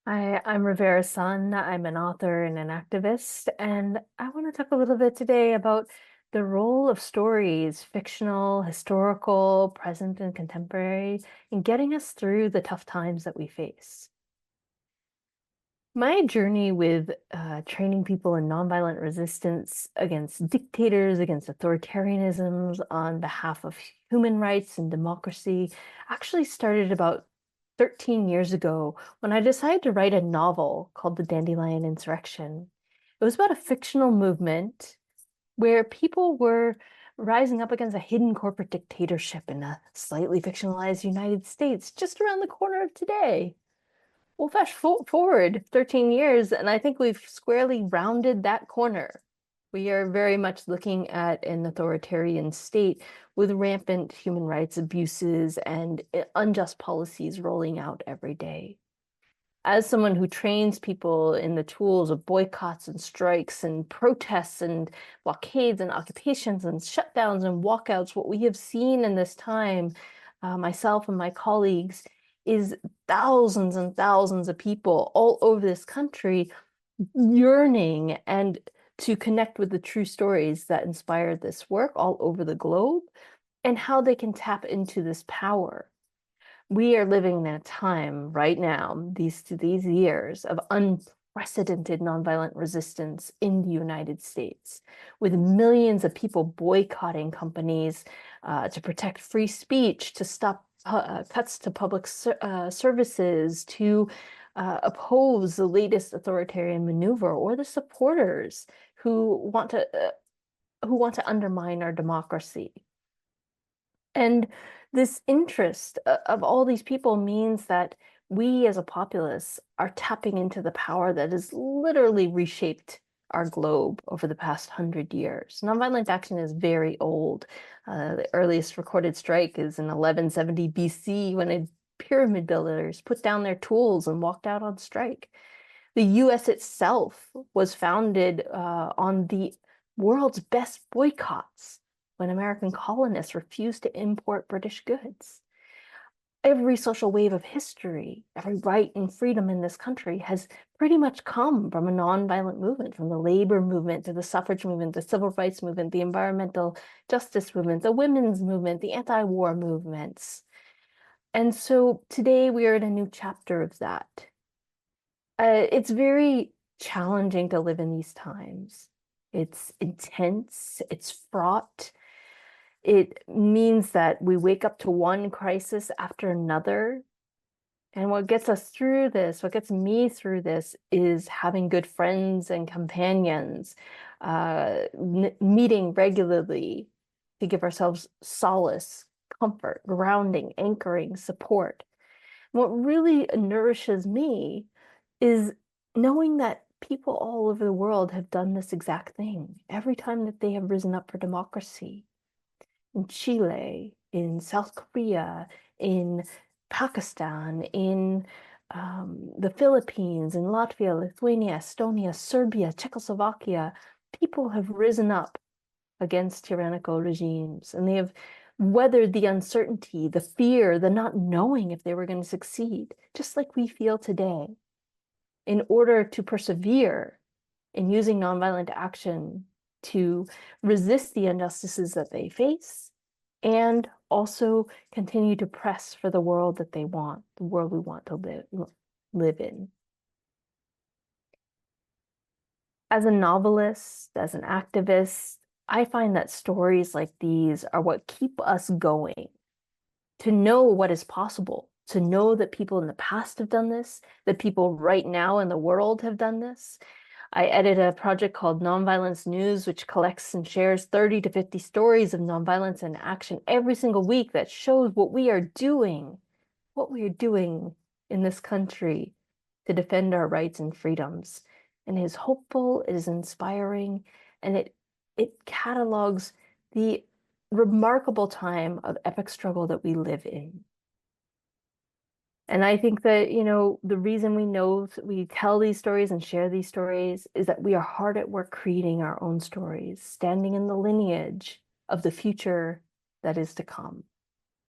I'm Rivera Sun. I'm an author and an activist, and I want to talk a little bit today about the role of stories, fictional, historical, present, and contemporary, in getting us through the tough times that we face. My journey with training people in nonviolent resistance against dictators, against authoritarianisms, on behalf of human rights and democracy actually started about 13 years ago when I decided to write a novel called The Dandelion Insurrection. It was about a fictional movement where people were rising up against a hidden corporate dictatorship in a slightly fictionalized United States just around the corner of today. Well, forward 13 years, and I think we've squarely rounded that corner. We are very much looking at an authoritarian state with rampant human rights abuses and unjust policies rolling out every day. As someone who trains people in the tools of boycotts and strikes and protests and blockades and occupations and shutdowns and walkouts, what we have seen in this time, myself and my colleagues, is thousands and thousands of people all over this country yearning and to connect with the true stories that inspired this work all over the globe and how they can tap into this power. We are living in a time right now, these years of unprecedented nonviolent resistance in the United States, with millions of people boycotting companies to protect free speech, to stop cuts to public services, to oppose the latest authoritarian maneuver, or the supporters who want to undermine our democracy. And this interest of all these people means that we as a populace are tapping into the power that has literally reshaped our globe over the past 100 years. Nonviolent action is very old. The earliest recorded strike is in 1170 BC when pyramid builders put down their tools and walked out on strike. The US itself was founded on the world's best boycotts when American colonists refused to import British goods. Every social wave of history, every right and freedom in this country has pretty much come from a nonviolent movement, from the labor movement to the suffrage movement, the civil rights movement, the environmental justice movement, the women's movement, the anti-war movements. And so today we are in a new chapter of that. It's very challenging to live in these times. It's intense, it's fraught. It means that we wake up to one crisis after another. And what gets us through this, what gets me through this, is having good friends and companions, meeting regularly to give ourselves solace, comfort, grounding, anchoring, support. What really nourishes me is knowing that people all over the world have done this exact thing every time that they have risen up for democracy. In Chile, in South Korea, in Pakistan, in the Philippines, in Latvia, Lithuania, Estonia, Serbia, Czechoslovakia, people have risen up against tyrannical regimes, and they have weathered the uncertainty, the fear, the not knowing if they were going to succeed, just like we feel today, in order to persevere in using nonviolent action to resist the injustices that they face and also continue to press for the world that they want, the world we want to live in. As a novelist, as an activist, I find that stories like these are what keep us going. To know what is possible, to know that people in the past have done this, that people right now in the world have done this. I edit a project called Nonviolence News, which collects and shares 30 to 50 stories of nonviolence in action every single week that shows what we are doing in this country to defend our rights and freedoms. And it is hopeful, it is inspiring, and it catalogs the remarkable time of epic struggle that we live in. And I think that, the reason we tell these stories and share these stories is that we are hard at work creating our own stories, standing in the lineage of the future that is to come.